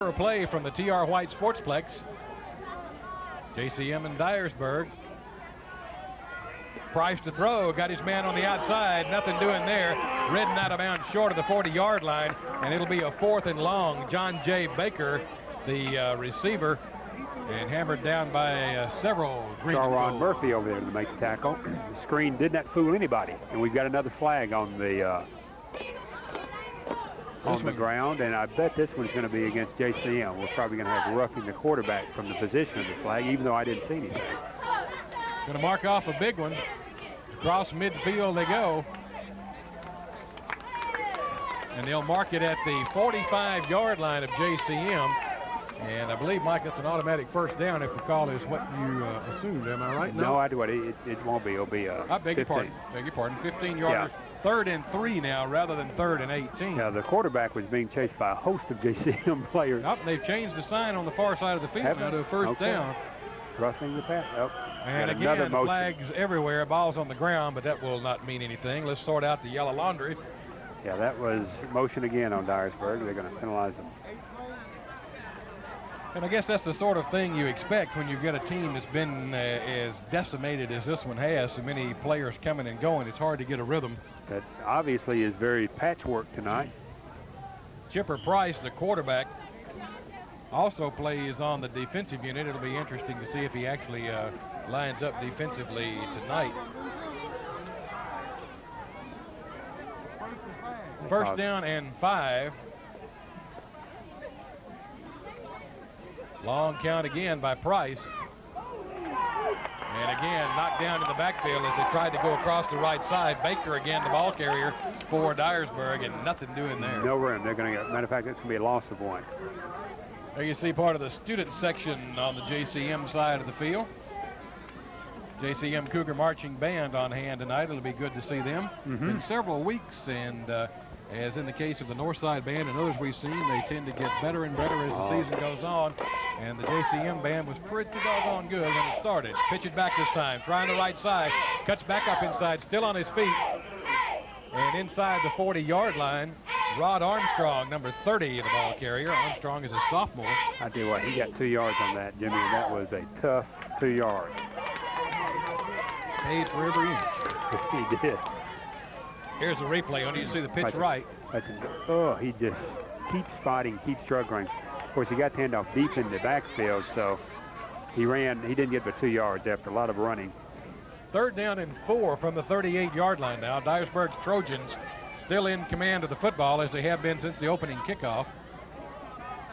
Play from the T.R. White Sportsplex. JCM and Dyersburg. Price to throw, got his man on the outside, nothing doing there. Ridden out of bounds short of the 40-yard line, and it'll be a 4th and long. John J. Baker, the receiver, and hammered down by several green. Ron Murphy over there to make the tackle. The screen did not fool anybody, and we've got another flag on the ground, and I bet this one's going to be against JCM. We're probably going to have roughing the quarterback from the position of the flag, even though I didn't see anything. Going to mark off a big one. Across midfield they go. And they'll mark it at the 45-yard line of JCM. And I believe, Mike, it's an automatic first down if the call is what you assumed. Am I right? No, I do. It won't be. It'll be I beg your pardon. 15-yarder. Yeah. 3rd and 3 now rather than 3rd and 18. Yeah, the quarterback was being chased by a host of JCM players. Oh, they've changed the sign on the far side of the field now to a first down. Roughing the pass. Oh, and again, flags everywhere, balls on the ground, but that will not mean anything. Let's sort out the yellow laundry. Yeah, that was motion again on Dyersburg. They're going to penalize them. And I guess that's the sort of thing you expect when you get a team that's been as decimated as this one has, so many players coming and going. It's hard to get a rhythm. That obviously is very patchwork tonight. Chipper Price, the quarterback, also plays on the defensive unit. It'll be interesting to see if he actually lines up defensively tonight. First down and 5. Long count again by Price. And again, knocked down in the backfield as they tried to go across the right side. Baker again, the ball carrier for Dyersburg, and nothing doing there. No room. They're going to get, matter of fact, it's going to be a loss of 1. There you see part of the student section on the JCM side of the field. JCM Cougar Marching Band on hand tonight. It'll be good to see them. In several weeks, and as in the case of the Northside Band and others we've seen, they tend to get better and better as the season goes on. And the JCM band was pretty doggone good when it started. Pitch it back this time, trying the right side. Cuts back up inside, still on his feet. And inside the 40-yard line, Rod Armstrong, number 30, the ball carrier. Armstrong is a sophomore. I tell you what, he got 2 yards on that, Jimmy, and that was a tough 2 yards. Paid for every inch. He did. Here's the replay on you. See the pitch right. Oh, he just keeps fighting, keeps struggling. Of course, he got the handoff deep in the backfield, so he didn't get but 2 yards after a lot of running. 3rd down and 4 from the 38-yard line now. Dyersburg's Trojans still in command of the football as they have been since the opening kickoff.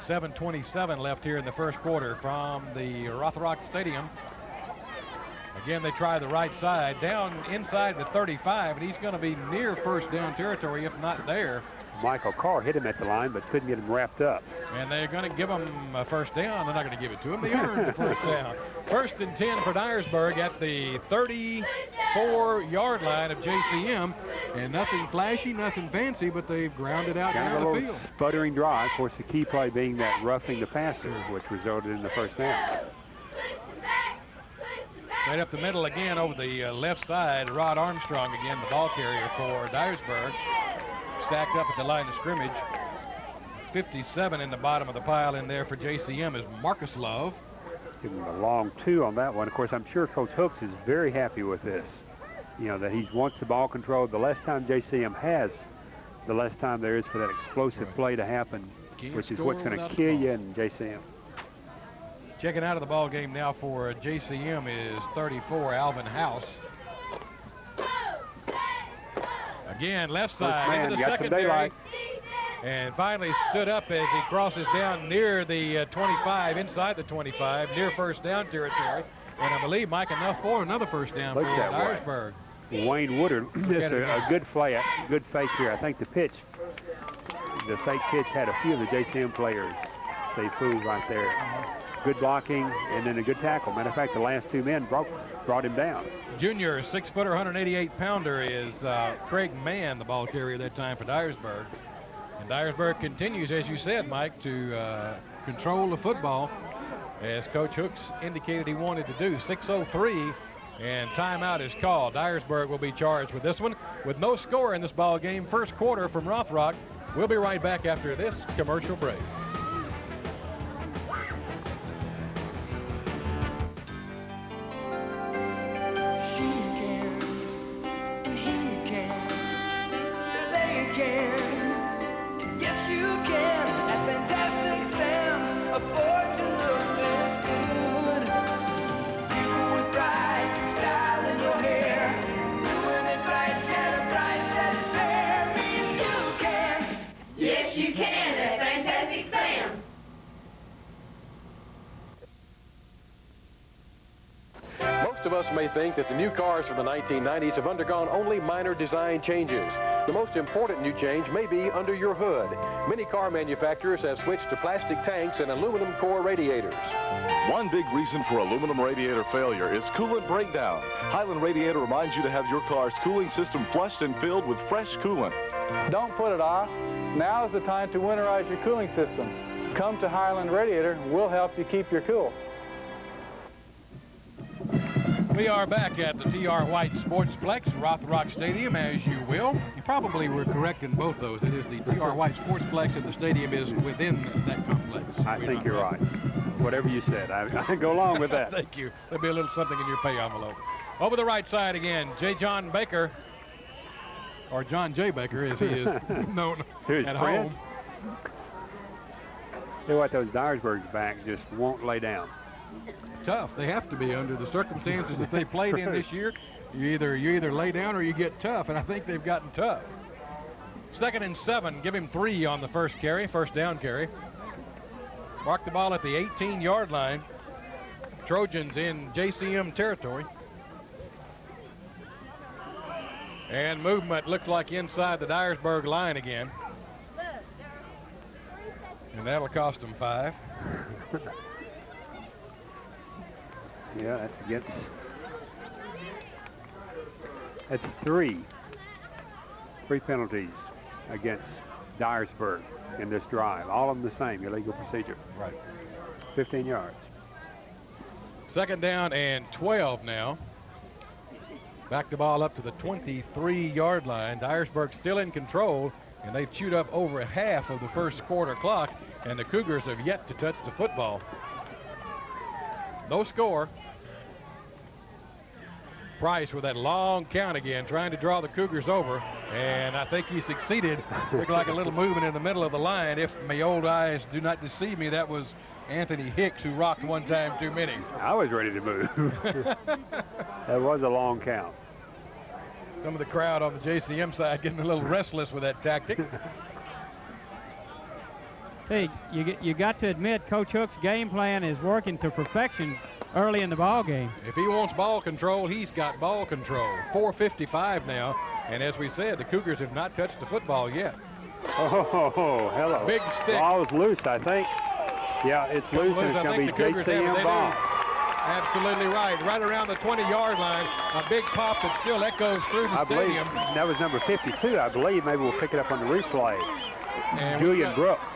7:27 left here in the first quarter from the Rothrock Stadium. Again, they try the right side, down inside the 35, and he's going to be near first down territory, if not there. Michael Carr hit him at the line, but couldn't get him wrapped up. And they're going to give him a first down. They're not going to give it to him. They earned the first down. 1st and 10 for Dyersburg at the 34-yard line of JCM. And nothing flashy, nothing fancy, but they've grounded out down the field. Sputtering drive. Of course, the key play being that roughing the passer, which resulted in the first down. Right up the middle again over the left side. Rod Armstrong again, the ball carrier for Dyersburg. Stacked up at the line of scrimmage. 57 in the bottom of the pile in there for JCM is Marcus Love. Giving him a long 2 on that one. Of course, I'm sure Coach Hooks is very happy with this. You know, that he wants the ball controlled. The less time JCM has, the less time there is for that explosive play to happen, which is what's going to kill you in JCM. Checking out of the ball game now for JCM is 34, Alvin House. Again, left side into the secondary. And finally stood up as he crosses down near the 25, inside the 25, near first down territory. And I believe, Mike, enough for another first down for Dyersburg. Wayne Woodard, just a good play, good fake here. I think the fake pitch had a few of the JCM players. They fooled right there. Good blocking and then a good tackle. Matter of fact, the last 2 men brought him down. Junior 6-footer, 188-pounder is Craig Mann, the ball carrier that time for Dyersburg. And Dyersburg continues, as you said, Mike, to control the football, as Coach Hooks indicated he wanted to do. 6:03, and timeout is called. Dyersburg will be charged with this one. With no score in this ball game, first quarter from Rothrock. We'll be right back after this commercial break. Most of us may think that the new cars from the 1990s have undergone only minor design changes. The most important new change may be under your hood. Many car manufacturers have switched to plastic tanks and aluminum core radiators. One big reason for aluminum radiator failure is coolant breakdown. Highland Radiator reminds you to have your car's cooling system flushed and filled with fresh coolant. Don't put it off. Now is the time to winterize your cooling system. Come to Highland Radiator. We'll help you keep your cool. We are back at the T.R. White Sportsplex, Rothrock Stadium, as you will. You probably were correct in both those. It is the T.R. White Sportsplex, and the stadium is within that complex. I think you're right. Whatever you said, I go along with that. Thank you. There'll be a little something in your pay envelope. Over the right side again, J. John Baker, or John J. Baker, as he is known at home. See what, those Dyersburg's back just won't lay down. Tough. They have to be under the circumstances that they played in this year. You either lay down or you get tough, and I think they've gotten tough. 2nd and 7. Give him 3 on the first down carry. Mark the ball at the 18-yard line. Trojans in JCM territory. And movement looks like inside the Dyersburg line again. And that'll cost them 5. Yeah, that's 3 penalties against Dyersburg in this drive. All of them the same, illegal procedure. Right. 15 yards. 2nd down and 12 now. Back the ball up to the 23-yard line. Dyersburg still in control, and they've chewed up over half of the first quarter clock, and the Cougars have yet to touch the football. No score. Price with that long count again, trying to draw the Cougars over, and I think he succeeded. Looked like a little movement in the middle of the line. If my old eyes do not deceive me, that was Anthony Hicks, who rocked one time too many. I was ready to move. That was a long count. Some of the crowd on the JCM side getting a little restless with that tactic. Hey, you got to admit Coach Hook's game plan is working to perfection early in the ball game. If he wants ball control, he's got ball control. 4:55 now, and as we said, the Cougars have not touched the football yet. Oh, hello. Big stick. Ball is loose, I think. Yeah, it's loose, and it's going to be JCM ball. Absolutely right. Right around the 20-yard line, a big pop that still echoes through the stadium. That was number 52, I believe. Maybe we'll pick it up on the replay. And Julian Brooks,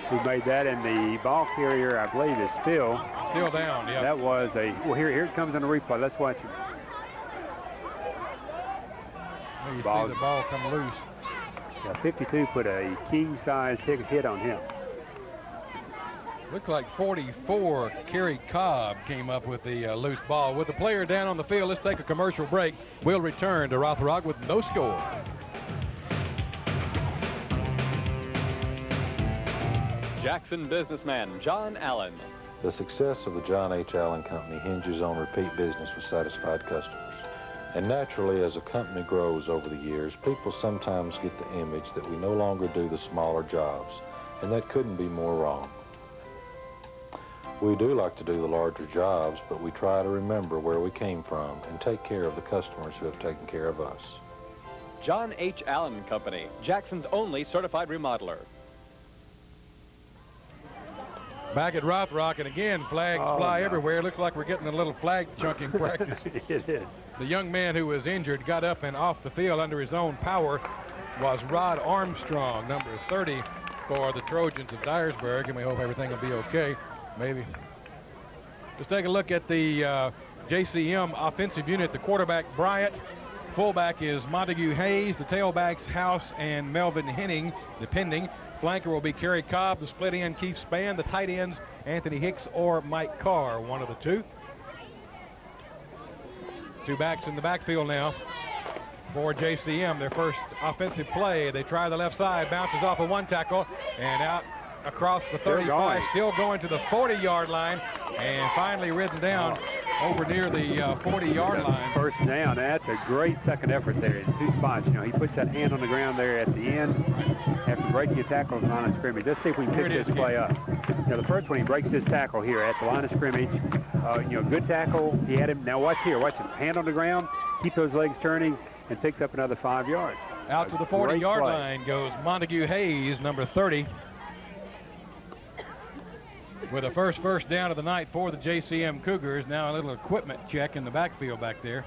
who made that, and the ball carrier, I believe, is Phil. Still down, yeah. That was a, well, here it comes on the replay. Let's watch it. Well, you see the ball come loose. Yeah, 52 put a king-size hit on him. Looked like 44, Kerry Cobb, came up with the loose ball. With the player down on the field, let's take a commercial break. We'll return to Rothrock with no score. Jackson businessman John Allen. The success of the John H. Allen Company hinges on repeat business with satisfied customers. And naturally, as a company grows over the years, people sometimes get the image that we no longer do the smaller jobs, and that couldn't be more wrong. We do like to do the larger jobs, but we try to remember where we came from and take care of the customers who have taken care of us. John H. Allen Company, Jackson's only certified remodeler. Back at Rothrock, and again, flags fly everywhere. Looks like we're getting a little flag chunking practice. It is. The young man who was injured got up and off the field under his own power was Rod Armstrong, number 30 for the Trojans of Dyersburg, and we hope everything will be okay. Maybe. Let's take a look at the JCM offensive unit. The quarterback, Bryant. Fullback is Montague Hayes. The tailbacks, House and Melvin Henning, depending. Flanker will be Kerry Cobb. The split end, Keith Spann. The tight ends, Anthony Hicks or Mike Carr, one of the two. Two backs in the backfield now for JCM. Their first offensive play. They try the left side, bounces off of one tackle, and out across the 35, still going to the 40-yard line, and finally ridden down over near the 40-yard line. First down. That's a great second effort there in 2 spots. You know, he puts that hand on the ground there at the end after breaking a tackle at the line of scrimmage. Let's see if we can pick this play up. You know, the first one, he breaks his tackle here at the line of scrimmage. You know, good tackle. He had him. Now watch here. Watch him. Hand on the ground. Keep those legs turning and picks up another 5 yards. Out to the 40-yard line goes Montague Hayes, number 30. With a first down of the night for the JCM Cougars. Now a little equipment check in the backfield back there,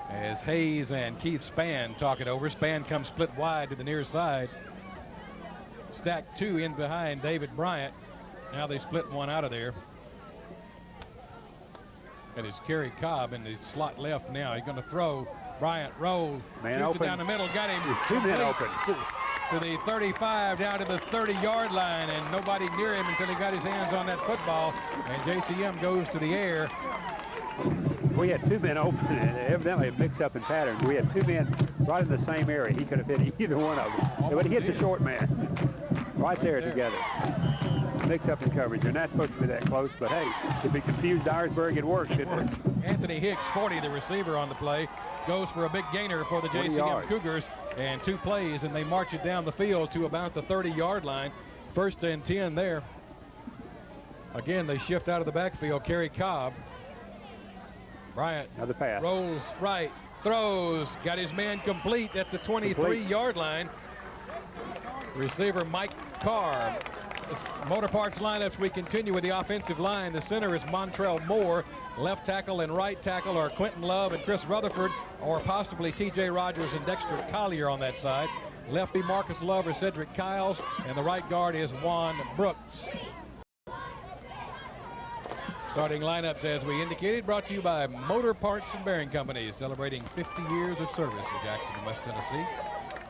as Hayes and Keith Spann talk it over. Spann comes split wide to the near side. Stack 2 in behind David Bryant. Now they split one out of there. That is Kerry Cobb in the slot left now. He's going to throw. Bryant rolls. Man open. It Down the middle. Got him. 2 men open. To the 35, down to the 30-yard line, and nobody near him until he got his hands on that football, and JCM goes to the air. We had 2 men open, and evidently a mix-up in patterns. We had 2 men right in the same area. He could have hit either one of them. But he hit the short man right there together. Mix-up in coverage. They're not supposed to be that close, but hey, if it confused Dyersburg, it worked, didn't it? Anthony Hicks, 40, the receiver on the play, goes for a big gainer for the JCM Cougars, and 2 plays, and they march it down the field to about the 30-yard line. 1st and 10 there. Again, they shift out of the backfield. Kerry Cobb. Bryant another pass. Rolls right, throws, got his man complete at the 23-yard line. Receiver Mike Carr. Motor Parts lineups, we continue with the offensive line. The center is Montrell Moore. Left tackle and right tackle are Quentin Love and Chris Rutherford, or possibly T.J. Rogers and Dexter Collier on that side. Lefty Marcus Love or Cedric Kiles, and the right guard is Juan Brooks. Starting lineups, as we indicated, brought to you by Motor Parts and Bearing Company, celebrating 50 years of service in Jackson and West Tennessee.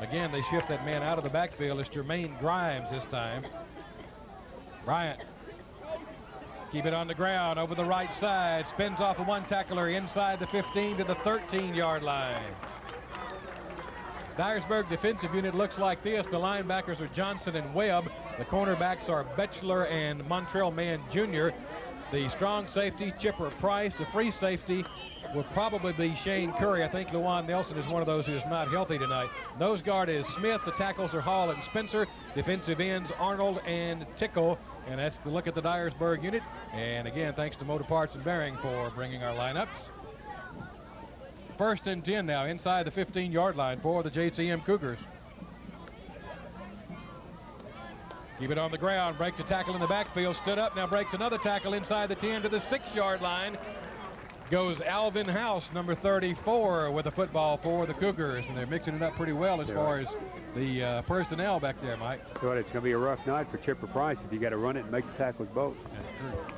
Again, they shift that man out of the backfield. It's Jermaine Grimes this time. Bryant, keep it on the ground over the right side, spins off of one tackler inside the 15 to the 13-yard line. Dyersburg defensive unit looks like this. The linebackers are Johnson and Webb. The cornerbacks are Betchler and Montrell Mann Jr. The strong safety, Chipper Price. The free safety will probably be Shane Curry. I think Luwan Nelson is one of those who is not healthy tonight. Nose guard is Smith. The tackles are Hall and Spencer. Defensive ends Arnold and Tickle. And that's the look at the Dyersburg unit. And again, thanks to Motor Parts and Bearing for bringing our lineups. 1st and 10 now inside the 15-yard line for the JCM Cougars. Keep it on the ground, breaks a tackle in the backfield, stood up, now breaks another tackle inside the 10 to the 6-yard line. Goes Alvin House, number 34, with the football for the Cougars, and they're mixing it up pretty well as far as the personnel back there, Mike. So it's going to be a rough night for Chipper Price if you got to run it and make the tackles both. That's true.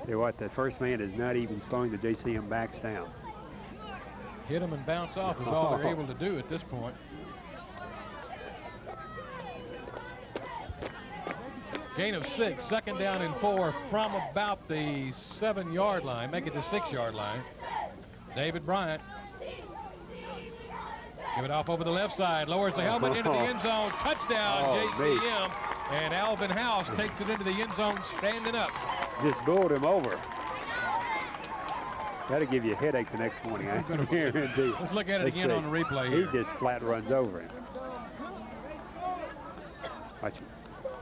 Tell you what, the first man is not even slowing the JCM backs down. Hit them and bounce off is all they're able to do at this point. Gain of 6, 2nd down and 4 from about the 7-yard line, make it the 6-yard line. David Bryant. Give it off over the left side, lowers the helmet into the end zone, touchdown JCM, and Alvin House takes it into the end zone standing up. Just bowled him over. That'll give you a headache the next morning, I guarantee. Let's look at it again on the replay here. He just flat runs over him. Watch him.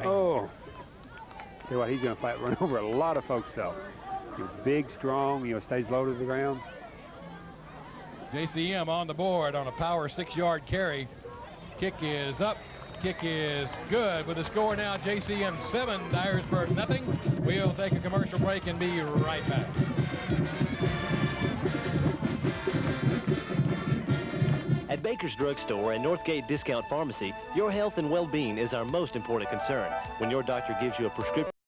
Oh. Tell you what, he's going to flat run over a lot of folks, though. He's big, strong, you know, stays low to the ground. JCM on the board on a power 6-yard carry. Kick is up. Kick is good with the score now. JCM 7, Dyersburg nothing. We'll take a commercial break and be right back. At Baker's Drug Store and Northgate Discount Pharmacy, your health and well-being is our most important concern. When your doctor gives you a prescription